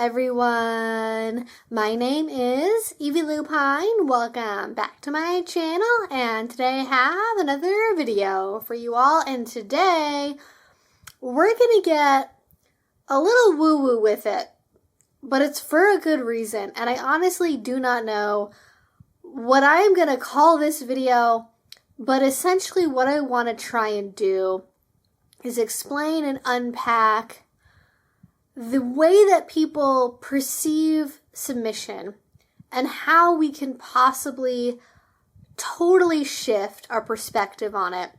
everyone, my name is Evie Lupine. Welcome back to my channel, and today I have another video for you all, and today we're gonna get a little woo-woo with it, but it's for a good reason, and I honestly do not know what I am gonna call this video, but essentially what I want to try and do is explain and unpack the way that people perceive submission and how we can possibly totally shift our perspective on it.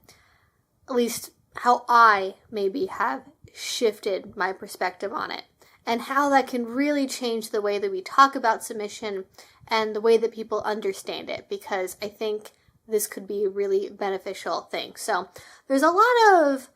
At least how I maybe have shifted my perspective on it, and how that can really change the way that we talk about submission and the way that people understand it, because I think this could be a really beneficial thing. So there's a lot of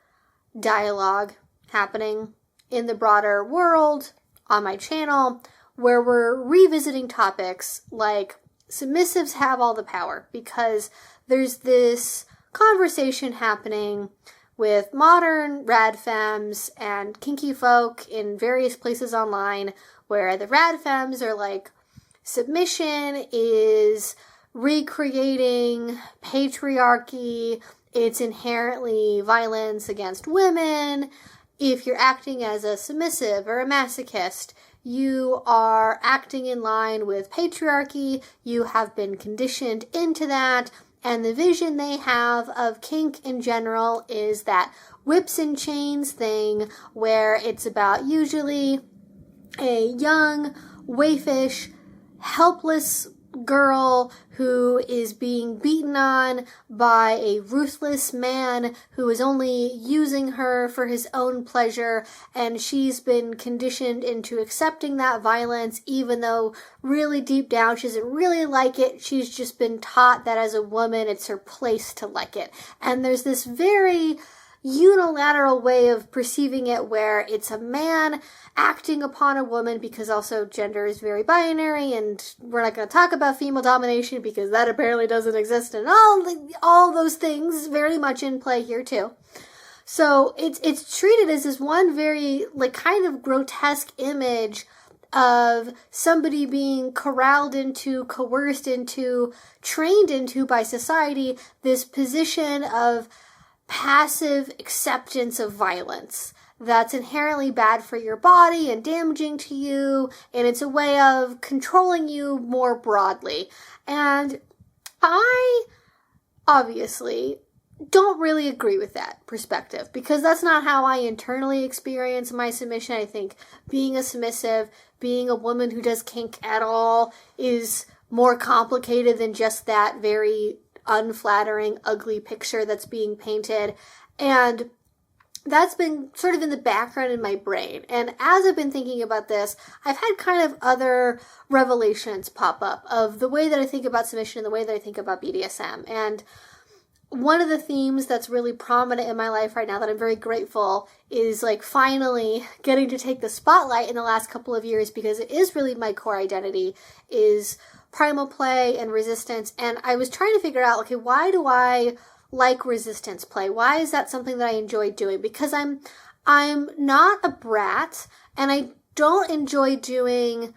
dialogue happening in the broader world on my channel where we're revisiting topics like submissives have all the power, because there's this conversation happening with modern rad femmes and kinky folk in various places online where the rad femmes are like, submission is recreating patriarchy, it's inherently violence against women. If you're acting as a submissive or a masochist, you are acting in line with patriarchy, you have been conditioned into that, and the vision they have of kink in general is that whips and chains thing, where it's about usually a young, waifish, helpless girl who is being beaten on by a ruthless man who is only using her for his own pleasure, and she's been conditioned into accepting that violence even though really deep down she doesn't really like it. She's just been taught that as a woman it's her place to like it. And there's this very unilateral way of perceiving it where it's a man acting upon a woman, because also gender is very binary, and we're not going to talk about female domination because that apparently doesn't exist, and all those things very much in play here too. So it's treated as this one very like kind of grotesque image of somebody being corralled into, coerced into, trained into by society, this position of passive acceptance of violence that's inherently bad for your body and damaging to you, and it's a way of controlling you more broadly. And I obviously don't really agree with that perspective, because that's not how I internally experience my submission. I think being a submissive, being a woman who does kink at all, is more complicated than just that very unflattering, ugly picture that's being painted. And that's been sort of in the background in my brain. And as I've been thinking about this, I've had kind of other revelations pop up of the way that I think about submission and the way that I think about BDSM. And one of the themes that's really prominent in my life right now that I'm very grateful is like finally getting to take the spotlight in the last couple of years, because it is really my core identity, is primal play and resistance. And I was trying to figure out, okay, why do I like resistance play? Why is that something that I enjoy doing? Because I'm not a brat, and I don't enjoy doing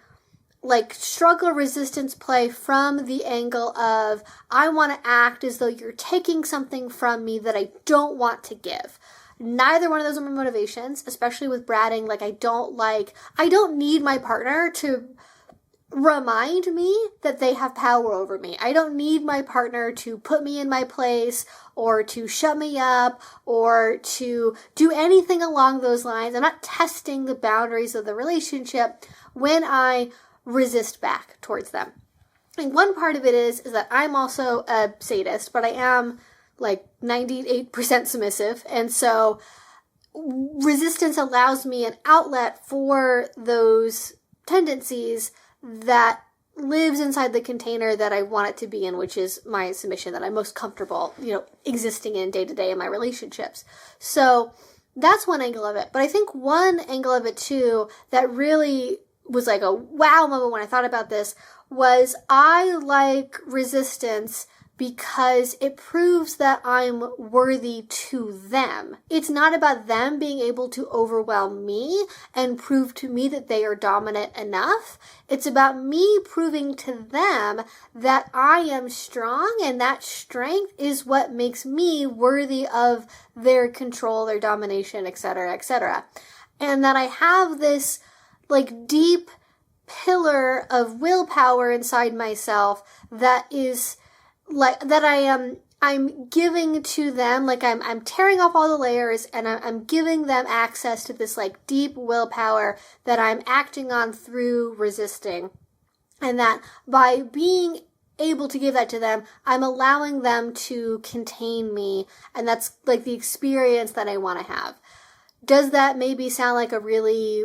like struggle resistance play from the angle of I want to act as though you're taking something from me that I don't want to give. Neither one of those are my motivations, especially with bratting. Like I don't need my partner to remind me that they have power over me. I don't need my partner to put me in my place or to shut me up or to do anything along those lines. I'm not testing the boundaries of the relationship when I resist back towards them. And one part of it is that I'm also a sadist, but I am like 98% submissive. And so resistance allows me an outlet for those tendencies that lives inside the container that I want it to be in, which is my submission that I'm most comfortable, existing in day to day in my relationships. So that's one angle of it. But I think one angle of it too that really was like a wow moment when I thought about this was I like resistance because it proves that I'm worthy to them. It's not about them being able to overwhelm me and prove to me that they are dominant enough. It's about me proving to them that I am strong, and that strength is what makes me worthy of their control, their domination, etc., etc. And that I have this like deep pillar of willpower inside myself that is like that I'm giving to them, like I'm tearing off all the layers and I'm giving them access to this like deep willpower that I'm acting on through resisting. And that by being able to give that to them, I'm allowing them to contain me, and that's like the experience that I want to have. Does that maybe sound like a really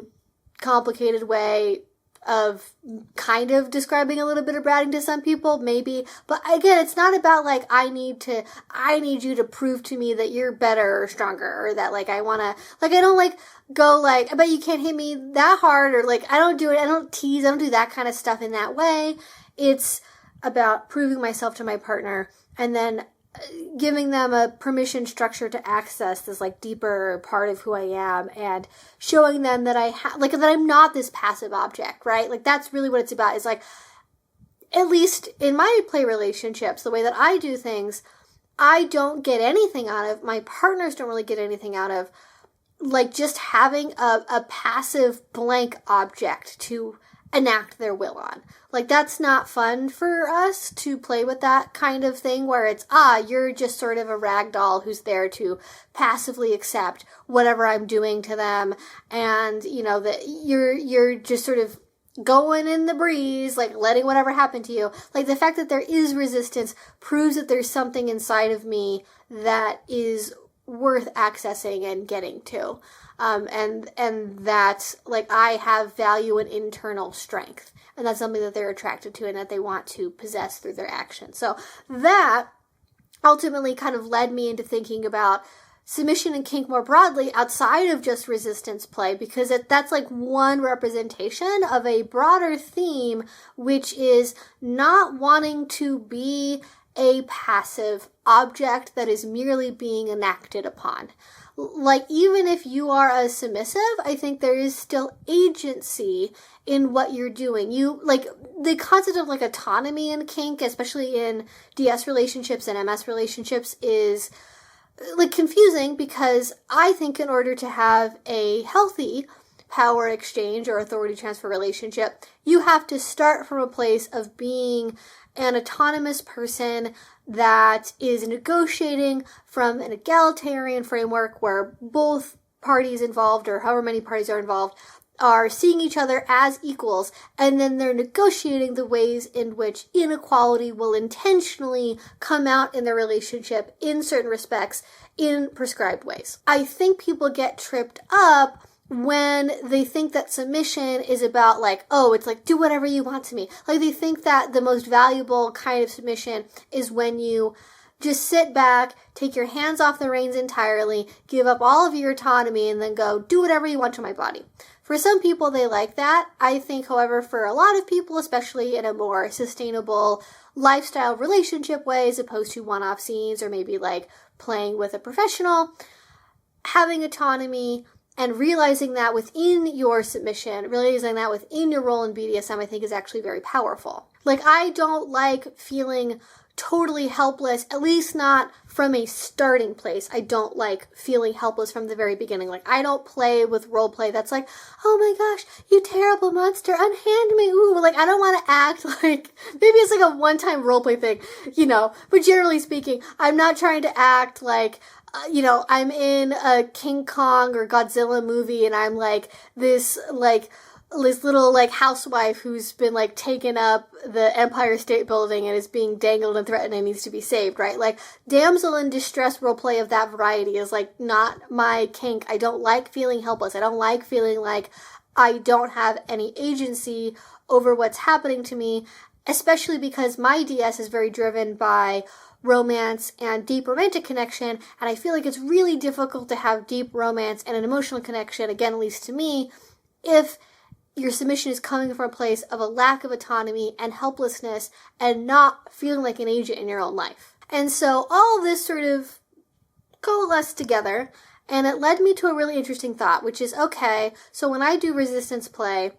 complicated way of kind of describing a little bit of bratting to some people? Maybe. But again, it's not about like, I need you to prove to me that you're better or stronger, or that like I don't like go like, I bet you can't hit me that hard, or like I don't tease, I don't do that kind of stuff in that way. It's about proving myself to my partner and then giving them a permission structure to access this like deeper part of who I am, and showing them that that I'm not this passive object, right? Like that's really what it's about, is like, at least in my play relationships, the way that I do things, I don't get anything out of, my partners don't really get anything out of, like just having a passive blank object to enact their will on. Like that's not fun for us to play with that kind of thing where it's, you're just sort of a rag doll who's there to passively accept whatever I'm doing to them, and you know that you're just sort of going in the breeze, like letting whatever happen to you. Like the fact that there is resistance proves that there's something inside of me that is worth accessing and getting to. And that like I have value and internal strength, and that's something that they're attracted to and that they want to possess through their actions. So that ultimately kind of led me into thinking about submission and kink more broadly outside of just resistance play, because that's like one representation of a broader theme, which is not wanting to be a passive object that is merely being enacted upon. Like, even if you are a submissive, I think there is still agency in what you're doing. You, like, the concept of, like, autonomy in kink, especially in DS relationships and MS relationships, is, like, confusing, because I think in order to have a healthy power exchange or authority transfer relationship, you have to start from a place of being an autonomous person that is negotiating from an egalitarian framework where both parties involved, or however many parties are involved, are seeing each other as equals, and then they're negotiating the ways in which inequality will intentionally come out in their relationship in certain respects in prescribed ways. I think people get tripped up when they think that submission is about like, oh, it's like, do whatever you want to me. Like, they think that the most valuable kind of submission is when you just sit back, take your hands off the reins entirely, give up all of your autonomy, and then go, do whatever you want to my body. For some people, they like that. I think, however, for a lot of people, especially in a more sustainable lifestyle relationship way, as opposed to one-off scenes or maybe like playing with a professional, having autonomy and realizing that within your submission, realizing that within your role in BDSM, I think is actually very powerful. Like, I don't like feeling totally helpless, at least not from a starting place. I don't like feeling helpless from the very beginning. Like, I don't play with role play that's like, oh my gosh, you terrible monster, unhand me, ooh. Like, I don't want to act like, maybe it's like a one-time role play thing, you know, but generally speaking, I'm not trying to act like, I'm in a King Kong or Godzilla movie and I'm like this little like housewife who's been like taken up the Empire State Building and is being dangled and threatened and needs to be saved, right? Like, damsel in distress roleplay of that variety is like not my kink. I don't like feeling helpless. I don't like feeling like I don't have any agency over what's happening to me, especially because my DS is very driven by romance and deep romantic connection, and I feel like it's really difficult to have deep romance and an emotional connection, again, at least to me, if your submission is coming from a place of a lack of autonomy and helplessness and not feeling like an agent in your own life. And so all of this sort of coalesced together, and it led me to a really interesting thought, which is, okay, so when I do resistance play,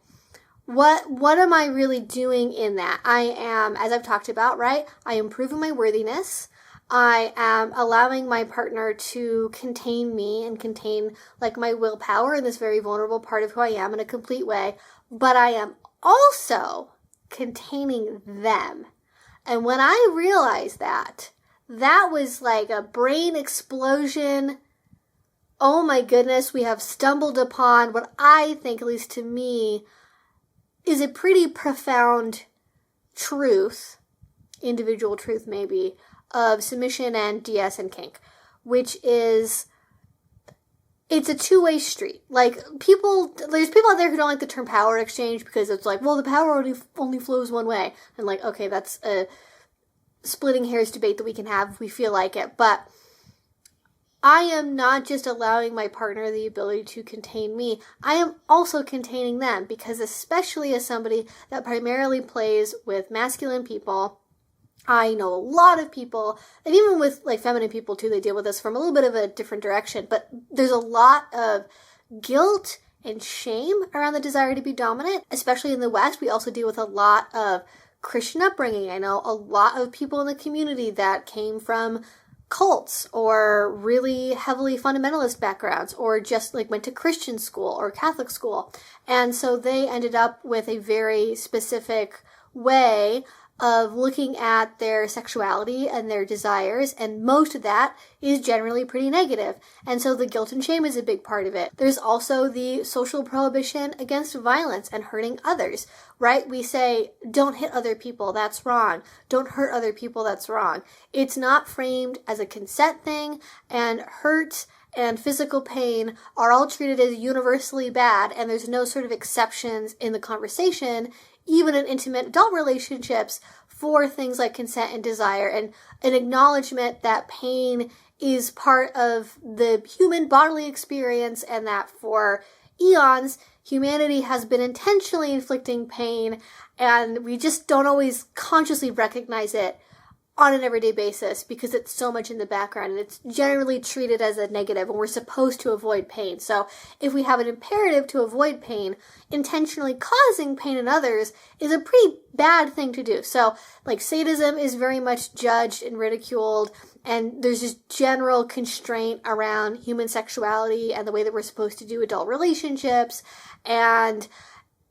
what am I really doing in that? I am, as I've talked about, right? I am proving my worthiness. I am allowing my partner to contain me and contain like my willpower in this very vulnerable part of who I am in a complete way. But I am also containing them. And when I realized that was like a brain explosion. Oh my goodness, we have stumbled upon what I think, at least to me, is a pretty profound truth, individual truth maybe, of submission and DS and kink, which is, it's a two-way street. Like, there's people out there who don't like the term power exchange because it's like, well, the power only flows one way. And like, okay, that's a splitting hairs debate that we can have if we feel like it. But I am not just allowing my partner the ability to contain me, I am also containing them, because especially as somebody that primarily plays with masculine people, I know a lot of people, and even with like feminine people too, they deal with this from a little bit of a different direction, but there's a lot of guilt and shame around the desire to be dominant, especially in the West. We also deal with a lot of Christian upbringing. I know a lot of people in the community that came from cults or really heavily fundamentalist backgrounds, or just like went to Christian school or Catholic school. And so they ended up with a very specific way of looking at their sexuality and their desires, and most of that is generally pretty negative. And so the guilt and shame is a big part of it. There's also the social prohibition against violence and hurting others, right? We say, don't hit other people, that's wrong. Don't hurt other people, that's wrong. It's not framed as a consent thing, and hurt and physical pain are all treated as universally bad, and there's no sort of exceptions in the conversation, even in intimate adult relationships, for things like consent and desire, and an acknowledgement that pain is part of the human bodily experience, and that for eons, humanity has been intentionally inflicting pain, and we just don't always consciously recognize it on an everyday basis because it's so much in the background, and it's generally treated as a negative, and we're supposed to avoid pain. So if we have an imperative to avoid pain, intentionally causing pain in others is a pretty bad thing to do. So like sadism is very much judged and ridiculed, and there's this general constraint around human sexuality and the way that we're supposed to do adult relationships, and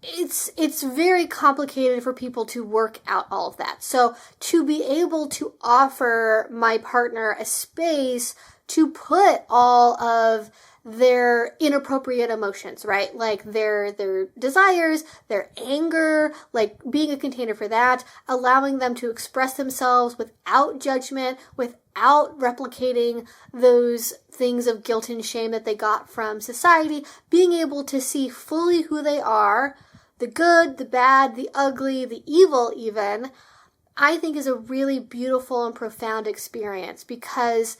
it's very complicated for people to work out all of that. So to be able to offer my partner a space to put all of their inappropriate emotions, right? Like their desires, their anger, like being a container for that, allowing them to express themselves without judgment, without replicating those things of guilt and shame that they got from society, being able to see fully who they are, the good, the bad, the ugly, the evil even, I think is a really beautiful and profound experience, because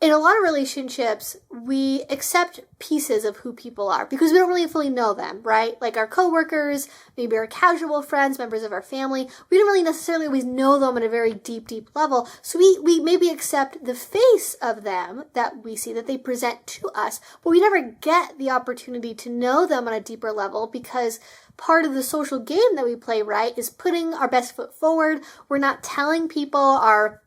in a lot of relationships, we accept pieces of who people are because we don't really fully know them, right? Like our coworkers, maybe our casual friends, members of our family, we don't really necessarily always know them at a very deep, deep level. So we maybe accept the face of them that we see, that they present to us, but we never get the opportunity to know them on a deeper level, because part of the social game that we play, right, is putting our best foot forward. We're not telling people our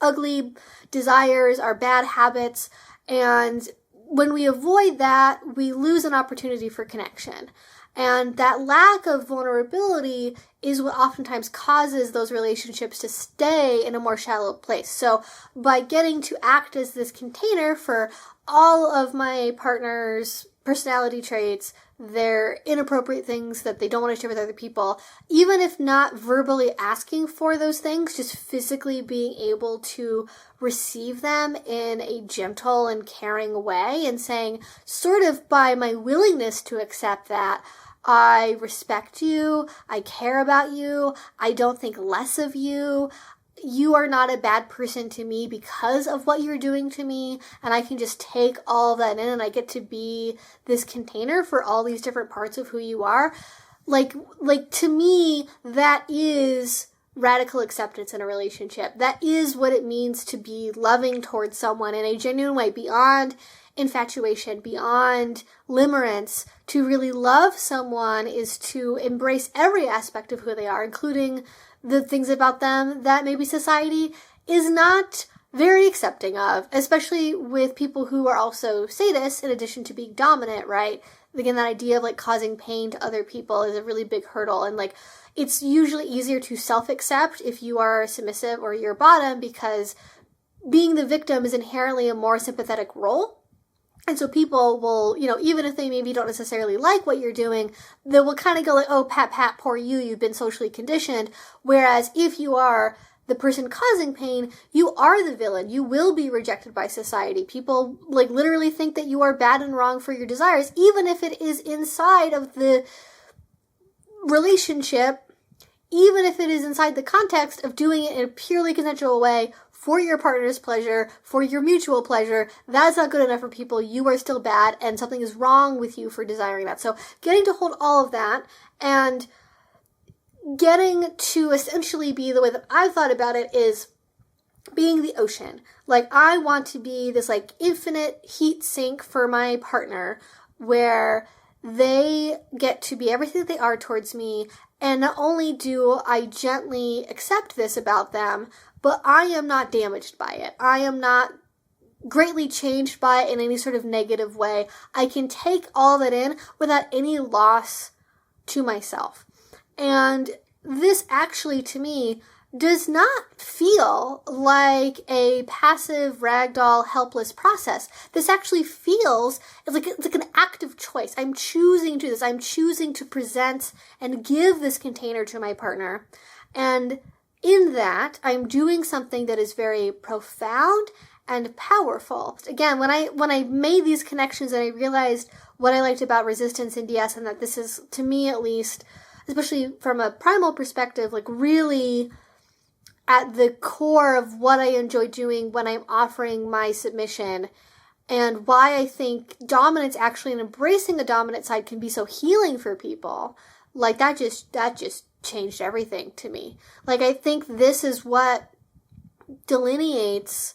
ugly desires, our bad habits, and when we avoid that, we lose an opportunity for connection. And that lack of vulnerability is what oftentimes causes those relationships to stay in a more shallow place. So by getting to act as this container for all of my partner's personality traits, their inappropriate things that they don't want to share with other people, even if not verbally asking for those things, just physically being able to receive them in a gentle and caring way, and saying, sort of by my willingness to accept that, I respect you, I care about you, I don't think less of you, you are not a bad person to me because of what you're doing to me, and I can just take all that in and I get to be this container for all these different parts of who you are. Like to me, that is radical acceptance in a relationship. That is what it means to be loving towards someone in a genuine way, beyond infatuation, beyond limerence. To really love someone is to embrace every aspect of who they are, including the things about them that maybe society is not very accepting of, especially with people who are also sadists in addition to being dominant, right? Again, that idea of like causing pain to other people is a really big hurdle. And like, it's usually easier to self-accept if you are submissive or you're bottom, because being the victim is inherently a more sympathetic role. And so people will, even if they maybe don't necessarily like what you're doing, they will kind of go like, oh, pat, pat, poor you, you've been socially conditioned. Whereas if you are the person causing pain, you are the villain. You will be rejected by society. People like literally think that you are bad and wrong for your desires, even if it is inside of the relationship, even if it is inside the context of doing it in a purely consensual way for your partner's pleasure, for your mutual pleasure. That's not good enough for people. You are still bad, and something is wrong with you for desiring that. So getting to hold all of that and getting to essentially be the way that I've thought about it is being the ocean. Like, I want to be this like infinite heat sink for my partner where they get to be everything that they are towards me. And not only do I gently accept this about them, but I am not damaged by it. I am not greatly changed by it in any sort of negative way. I can take all that in without any loss to myself. And this actually, to me, does not feel like a passive, ragdoll, helpless process. This actually feels it's like an active choice. I'm choosing to do this. I'm choosing to present and give this container to my partner. And in that, I'm doing something that is very profound and powerful. Again, when I made these connections and I realized what I liked about resistance in DS, and that this is, to me at least, especially from a primal perspective, like really at the core of what I enjoy doing when I'm offering my submission, and why I think dominance actually, and embracing a dominant side, can be so healing for people. Like, that just changed everything to me. Like, I think this is what delineates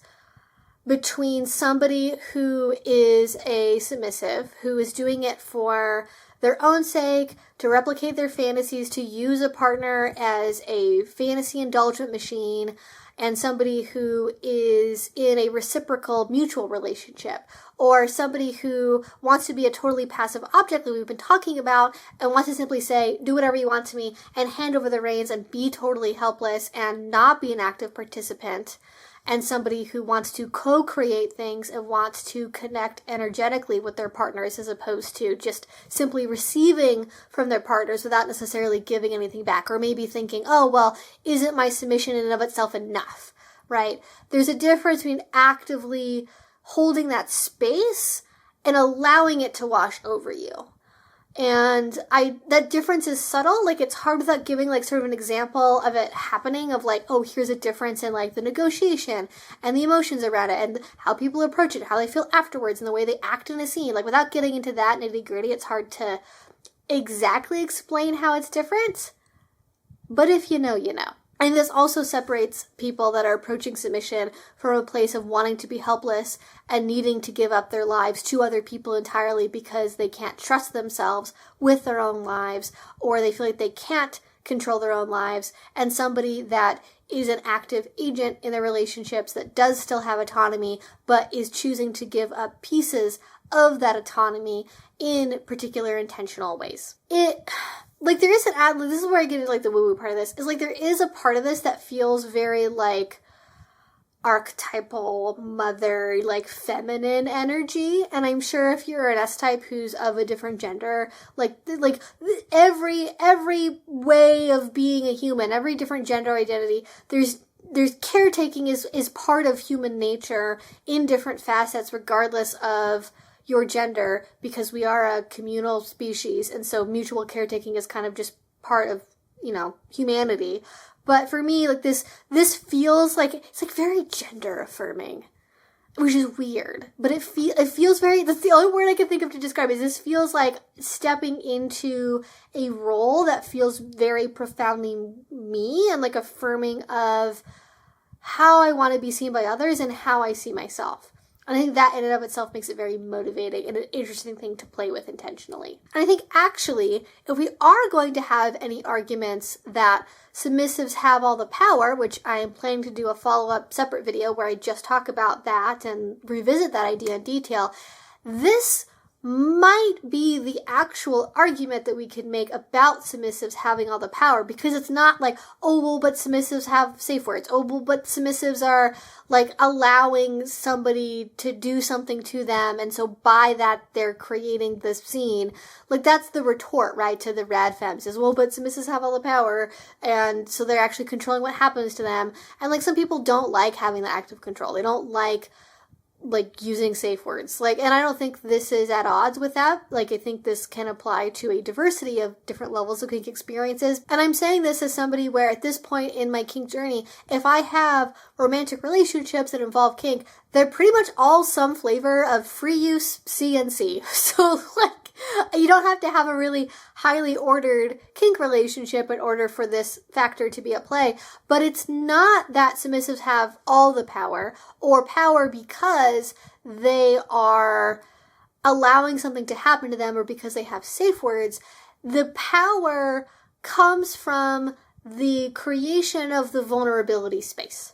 between somebody who is a submissive, who is doing it for their own sake, to replicate their fantasies, to use a partner as a fantasy indulgent machine, and somebody who is in a reciprocal mutual relationship, or somebody who wants to be a totally passive object that we've been talking about and wants to simply say, do whatever you want to me, and hand over the reins and be totally helpless and not be an active participant, and somebody who wants to co-create things and wants to connect energetically with their partners, as opposed to just simply receiving from their partners without necessarily giving anything back, or maybe thinking, oh, well, isn't my submission in and of itself enough, right? There's a difference between actively holding that space and allowing it to wash over you. And that difference is subtle. Like, it's hard without giving like sort of an example of it happening, of like, oh, here's a difference in like the negotiation and the emotions around it and how people approach it, how they feel afterwards, and the way they act in a scene. Like, without getting into that nitty gritty, it's hard to exactly explain how it's different. But if you know, you know. And this also separates people that are approaching submission from a place of wanting to be helpless and needing to give up their lives to other people entirely because they can't trust themselves with their own lives, or they feel like they can't control their own lives, and somebody that is an active agent in their relationships that does still have autonomy but is choosing to give up pieces of that autonomy in particular intentional ways. Like, there is this is where I get into like the woo-woo part of this, is like there is a part of this that feels very like archetypal mother, like feminine energy. And I'm sure if you're an S-type who's of a different gender, like every way of being a human, every different gender identity, there's caretaking is part of human nature in different facets, regardless of your gender, because we are a communal species, and so mutual caretaking is kind of just part of, humanity. But for me, like this feels like, it's like very gender affirming, which is weird, but it feels very, that's the only word I can think of to describe it. This feels like stepping into a role that feels very profoundly me and like affirming of how I want to be seen by others and how I see myself. And I think that in and of itself makes it very motivating and an interesting thing to play with intentionally. And I think actually, if we are going to have any arguments that submissives have all the power, which I am planning to do a follow-up separate video where I just talk about that and revisit that idea in detail, this might be the actual argument that we could make about submissives having all the power, because it's not like, oh, well, but submissives have safe words. Oh, well, but submissives are like allowing somebody to do something to them, and so by that they're creating this scene. Like, that's the retort, right, to the rad femmes is, well, but submissives have all the power, and so they're actually controlling what happens to them. And like, some people don't like having the active control. They don't like using safe words. Like, and I don't think this is at odds with that. Like, I think this can apply to a diversity of different levels of kink experiences. And I'm saying this as somebody where at this point in my kink journey, if I have romantic relationships that involve kink, they're pretty much all some flavor of free use CNC. So like, you don't have to have a really highly ordered kink relationship in order for this factor to be at play. But it's not that submissives have all the power, or power because they are allowing something to happen to them or because they have safe words. The power comes from the creation of the vulnerability space.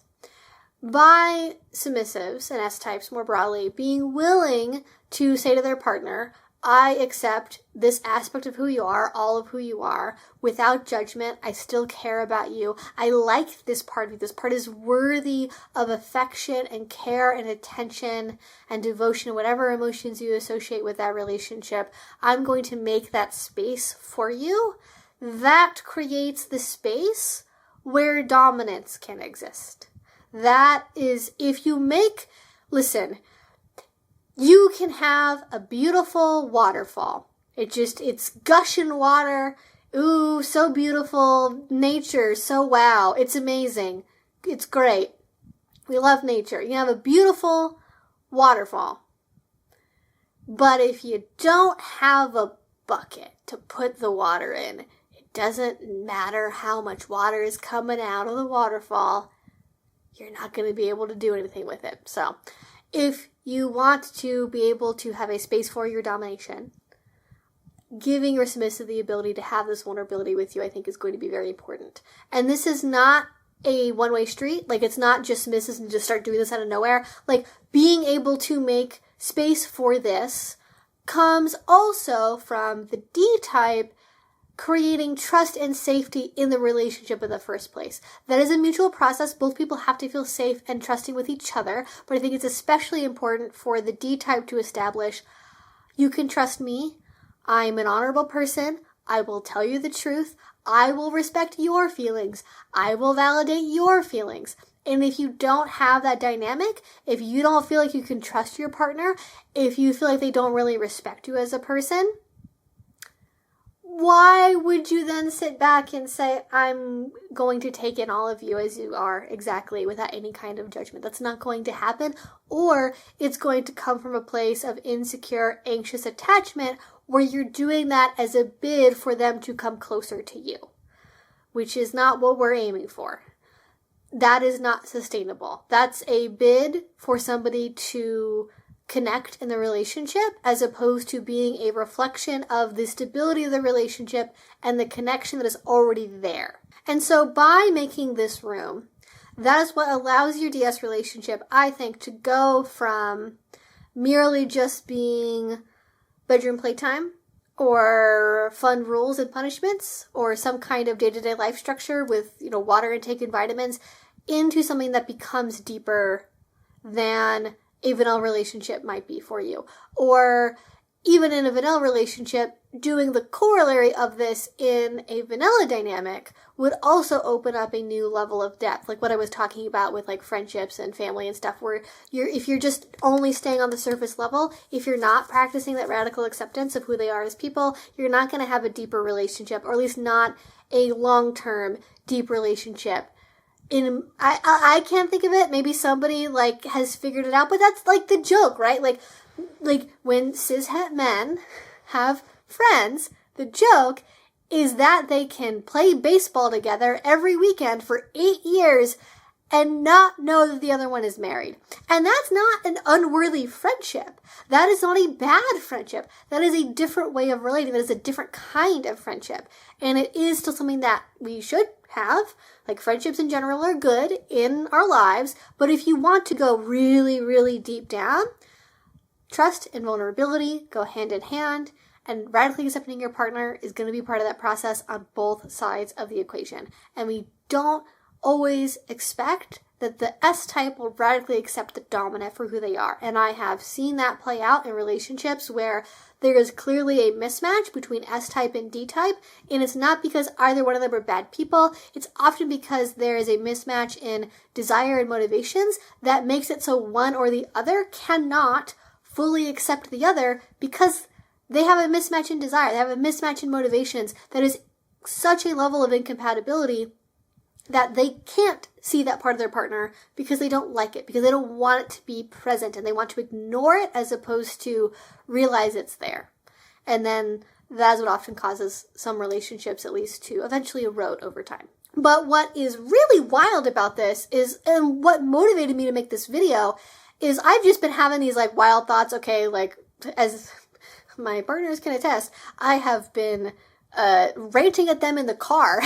By submissives and S-types more broadly being willing to say to their partner, I accept this aspect of who you are, all of who you are, without judgment. I still care about you. I like this part of you. This part is worthy of affection and care and attention and devotion, whatever emotions you associate with that relationship. I'm going to make that space for you. That creates the space where dominance can exist. That is, if you make, listen, you can have a beautiful waterfall. It's gushing water. Ooh, so beautiful. Nature, so wow. It's amazing. It's great. We love nature. You can have a beautiful waterfall. But if you don't have a bucket to put the water in, it doesn't matter how much water is coming out of the waterfall. You're not going to be able to do anything with it. So, if you want to be able to have a space for your domination, giving your submissive the ability to have this vulnerability with you, I think, is going to be very important. And this is not a one-way street. Like, it's not just submissives and just start doing this out of nowhere. Like, being able to make space for this comes also from the D-type creating trust and safety in the relationship in the first place. That is a mutual process. Both people have to feel safe and trusting with each other, but I think it's especially important for the D-type to establish, you can trust me, I'm an honorable person, I will tell you the truth, I will respect your feelings, I will validate your feelings. And if you don't have that dynamic, if you don't feel like you can trust your partner, if you feel like they don't really respect you as a person, why would you then sit back and say, I'm going to take in all of you as you are exactly without any kind of judgment? That's not going to happen. Or it's going to come from a place of insecure, anxious attachment where you're doing that as a bid for them to come closer to you, which is not what we're aiming for. That is not sustainable. That's a bid for somebody to connect in the relationship as opposed to being a reflection of the stability of the relationship and the connection that is already there. And so by making this room, that is what allows your DS relationship, I think, to go from merely just being bedroom playtime or fun rules and punishments or some kind of day-to-day life structure with, water intake and vitamins into something that becomes deeper than a vanilla relationship might be for you. Or even in a vanilla relationship, doing the corollary of this in a vanilla dynamic would also open up a new level of depth, like what I was talking about with like friendships and family and stuff, where if you're just only staying on the surface level, if you're not practicing that radical acceptance of who they are as people, you're not going to have a deeper relationship, or at least not a long-term deep relationship. I can't think of it. Maybe somebody like has figured it out, but that's like the joke, right? Like when cishet men have friends, the joke is that they can play baseball together every weekend for 8 years and not know that the other one is married. And that's not an unworthy friendship. That is not a bad friendship. That is a different way of relating. That is a different kind of friendship. And it is still something that we should have. Like, friendships in general are good in our lives. But if you want to go really, really deep down, trust and vulnerability go hand in hand. And radically accepting your partner is going to be part of that process on both sides of the equation. And we don't always expect that the S-type will radically accept the dominant for who they are. And I have seen that play out in relationships where there is clearly a mismatch between S-type and D-type. And it's not because either one of them are bad people. It's often because there is a mismatch in desire and motivations that makes it so one or the other cannot fully accept the other, because they have a mismatch in desire. They have a mismatch in motivations that is such a level of incompatibility that they can't see that part of their partner because they don't like it, because they don't want it to be present, and they want to ignore it as opposed to realize it's there. And then that is what often causes some relationships, at least, to eventually erode over time. But what is really wild about this is, and what motivated me to make this video, is I've just been having these like wild thoughts. Okay, like, as my partners can attest, I have been ranting at them in the car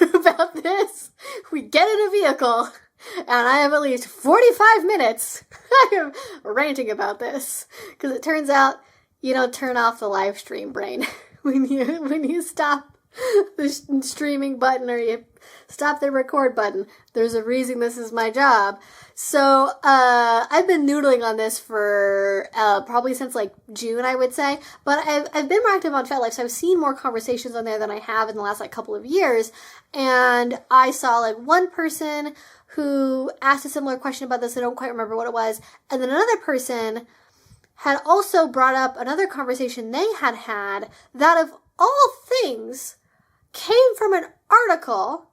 about this. We get in a vehicle, and I have at least 45 minutes I am ranting about this, because it turns out you don't turn off the live stream brain when you stop the streaming button, or you stop the record button. There's a reason this is my job. So I've been noodling on this for probably since like June, I would say. But I've been more active on FetLife, so I've seen more conversations on there than I have in the last like couple of years. And I saw like one person who asked a similar question about this. I don't quite remember what it was. And then another person had also brought up another conversation they had had that, of all things, came from an article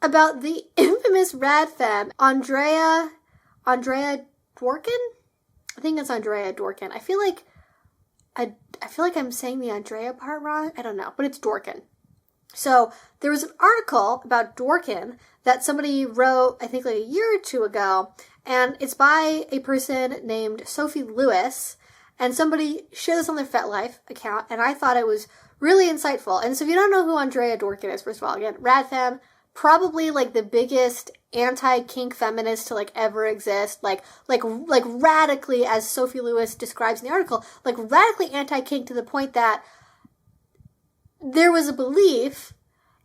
about the infamous rad femme Andrea Dworkin? I think it's Andrea Dworkin. I feel like I'm saying the Andrea part wrong. I don't know, but it's Dworkin. So there was an article about Dworkin that somebody wrote, I think like a year or two ago, and it's by a person named Sophie Lewis, and somebody shared this on their FetLife account, and I thought it was really insightful. And so if you don't know who Andrea Dworkin is, first of all, again, rad femme, probably like the biggest anti-kink feminist to like ever exist, like radically, as Sophie Lewis describes in the article, like radically anti-kink to the point that there was a belief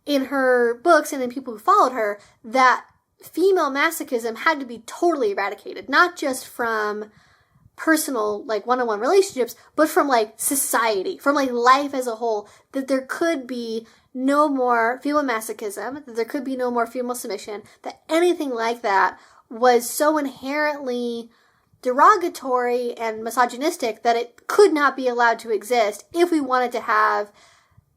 in her books and in people who followed her that female masochism had to be totally eradicated, not just from personal, like, one-on-one relationships, but from, like, society, from, like, life as a whole, that there could be no more female masochism, that there could be no more female submission, that anything like that was so inherently derogatory and misogynistic that it could not be allowed to exist if we wanted to have,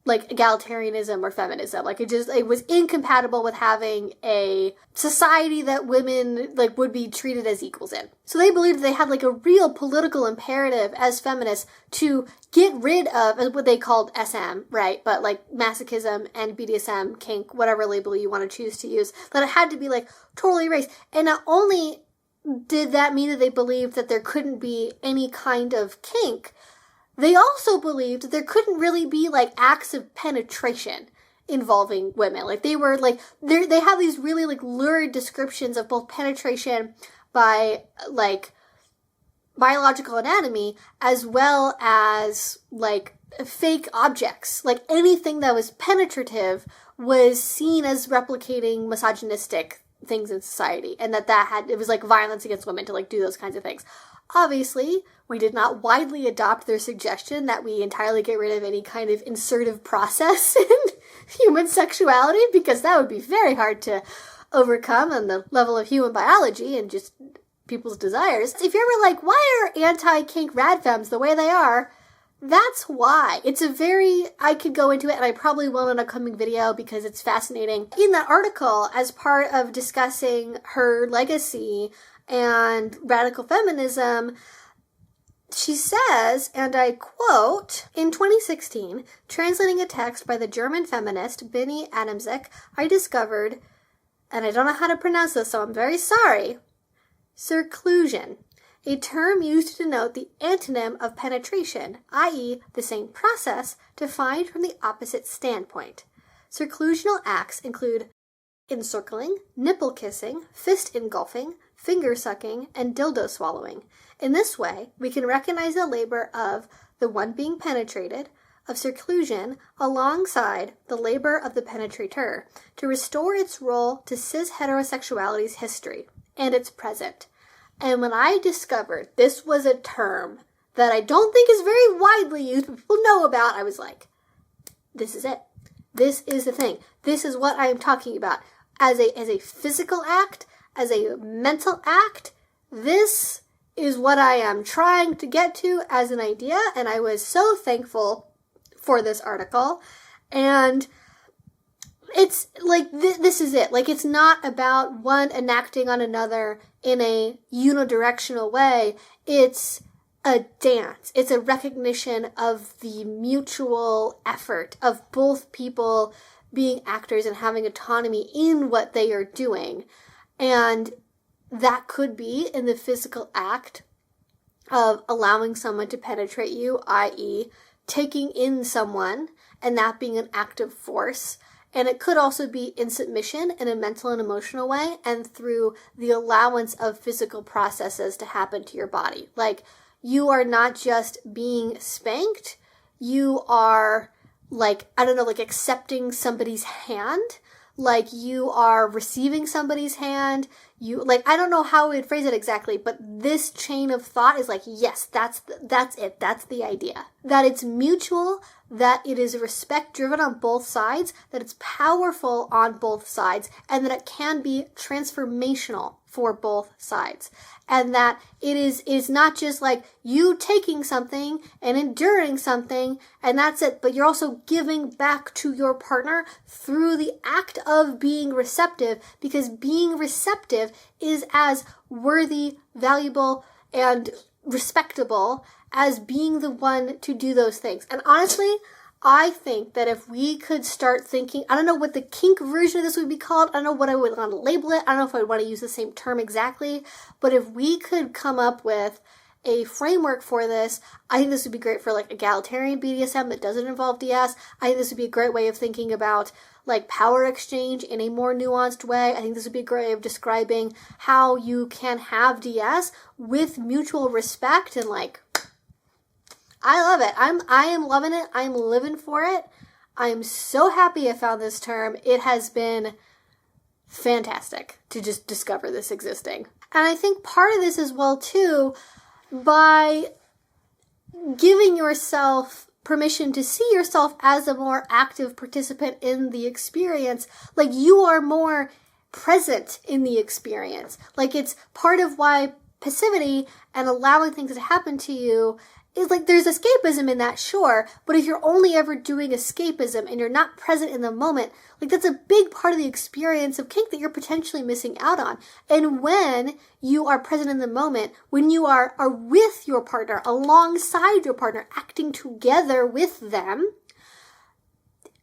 like, egalitarianism or feminism. Like, it was incompatible with having a society that women, like, would be treated as equals in. So they believed they had, like, a real political imperative as feminists to get rid of what they called SM, right? But, like, masochism and BDSM, kink, whatever label you want to choose to use, that it had to be, like, totally erased. And not only did that mean that they believed that there couldn't be any kind of kink, they also believed that there couldn't really be, like, acts of penetration involving women. Like, they were, like, they have these really, like, lurid descriptions of both penetration by, like, biological anatomy as well as, like, fake objects. Like, anything that was penetrative was seen as replicating misogynistic things in society, and it was, like, violence against women to, like, do those kinds of things. Obviously, we did not widely adopt their suggestion that we entirely get rid of any kind of insertive process in human sexuality, because that would be very hard to overcome on the level of human biology and just people's desires. If you're ever like, why are anti-kink rad femmes the way they are? That's why. I could go into it, and I probably will in a coming video because it's fascinating. In that article, as part of discussing her legacy and radical feminism, she says, and I quote, "In 2016, translating a text by the German feminist Binnie Adamczyk, I discovered," and I don't know how to pronounce this, so I'm very sorry, "circlusion, a term used to denote the antonym of penetration, i.e. the same process defined from the opposite standpoint. Circlusional acts include encircling, nipple kissing, fist engulfing, finger sucking, and dildo swallowing. In this way, we can recognize the labor of the one being penetrated, of circlusion, alongside the labor of the penetrator, to restore its role to cis heterosexuality's history and its present." And when I discovered this was a term that I don't think is very widely used, but people know about, I was like, this is it. This is the thing. This is what I am talking about. As a physical act, as a mental act, this is what I am trying to get to as an idea, and I was so thankful for this article. And it's like, this is it. Like, it's not about one enacting on another in a unidirectional way. It's a dance. It's a recognition of the mutual effort of both people being actors and having autonomy in what they are doing. And that could be in the physical act of allowing someone to penetrate you, i.e. taking in someone, and that being an act of force. And it could also be in submission in a mental and emotional way, and through the allowance of physical processes to happen to your body. Like, you are not just being spanked, you are, like, I don't know, like accepting somebody's hand, like you are receiving somebody's hand, I don't know how we'd phrase it exactly, but this chain of thought is like, yes, that's it, that's the idea. That it's mutual, that it is respect driven on both sides, that it's powerful on both sides, and that it can be transformational for both sides. And that it is not just like you taking something and enduring something and that's it, but you're also giving back to your partner through the act of being receptive, because being receptive is as worthy, valuable, and respectable as being the one to do those things. And honestly, I think that if we could start thinking, I don't know what the kink version of this would be called, I don't know what I would want to label it, I don't know if I would want to use the same term exactly, but if we could come up with a framework for this, I think this would be great for like egalitarian BDSM that doesn't involve DS. I think this would be a great way of thinking about like power exchange in a more nuanced way. I think this would be a great way of describing how you can have DS with mutual respect, and like, I love it. I am loving it. I'm living for it. I'm so happy I found this term. It has been fantastic to just discover this existing. And I think part of this as well too, by giving yourself permission to see yourself as a more active participant in the experience, like you are more present in the experience. Like, it's part of why passivity and allowing things to happen to you is like, there's escapism in that, sure, but if you're only ever doing escapism and you're not present in the moment, like that's a big part of the experience of kink that you're potentially missing out on. And when you are present in the moment, when you are with your partner, alongside your partner, acting together with them,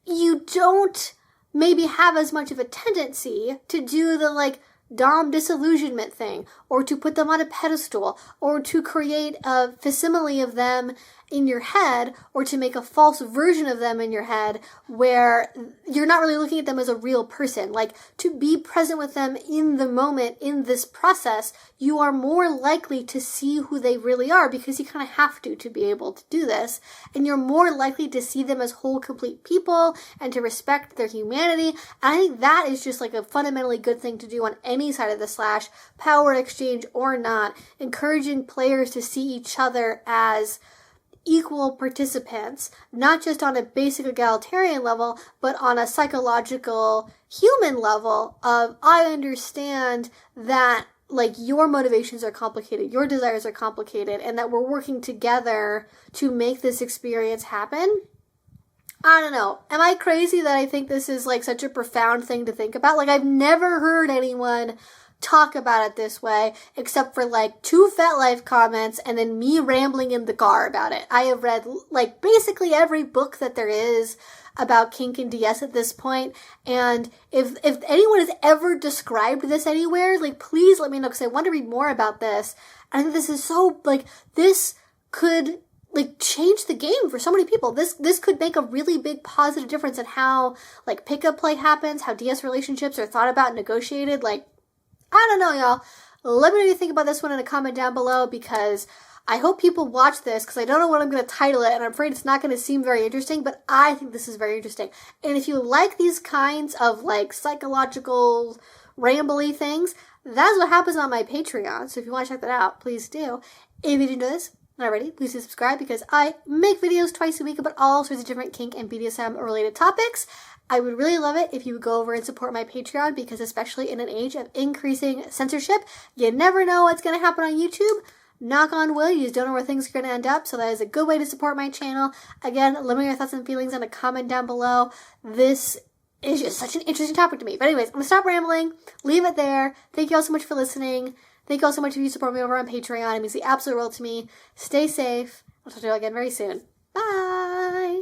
you don't maybe have as much of a tendency to do the like dom disillusionment thing, or to put them on a pedestal, or to create a facsimile of them in your head, or to make a false version of them in your head where you're not really looking at them as a real person. Like, to be present with them in the moment, in this process, you are more likely to see who they really are, because you kind of have to be able to do this. And you're more likely to see them as whole, complete people and to respect their humanity. And I think that is just like a fundamentally good thing to do on any side of the slash, power exchange or not, encouraging players to see each other as equal participants, not just on a basic egalitarian level, but on a psychological human level of, I understand that like your motivations are complicated, your desires are complicated, and that we're working together to make this experience happen. I don't know. Am I crazy that I think this is like such a profound thing to think about? Like, I've never heard anyone talk about it this way, except for like 2 FetLife comments and then me rambling in the car about it. I have read like basically every book that there is about kink and DS at this point, and if anyone has ever described this anywhere, like, please let me know, because I want to read more about this. I think this is so, like, this could like change the game for so many people. This could make a really big positive difference in how like pickup play happens, how DS relationships are thought about and negotiated. Like, I don't know, y'all. Let me know what you think about this one in a comment down below, because I hope people watch this, because I don't know what I'm going to title it, and I'm afraid it's not going to seem very interesting, but I think this is very interesting. And if you like these kinds of like psychological rambly things, that's what happens on my Patreon. So if you want to check that out, please do. If you didn't know this already, please do subscribe, because I make videos twice a week about all sorts of different kink and BDSM related topics. I would really love it if you would go over and support my Patreon, because especially in an age of increasing censorship, you never know what's going to happen on YouTube. Knock on wood, you just don't know where things are going to end up, so that is a good way to support my channel. Again, let me know your thoughts and feelings in a comment down below. This is just such an interesting topic to me. But anyways, I'm going to stop rambling, leave it there. Thank you all so much for listening. Thank you all so much if you support me over on Patreon. It means the absolute world to me. Stay safe. I'll talk to you all again very soon. Bye!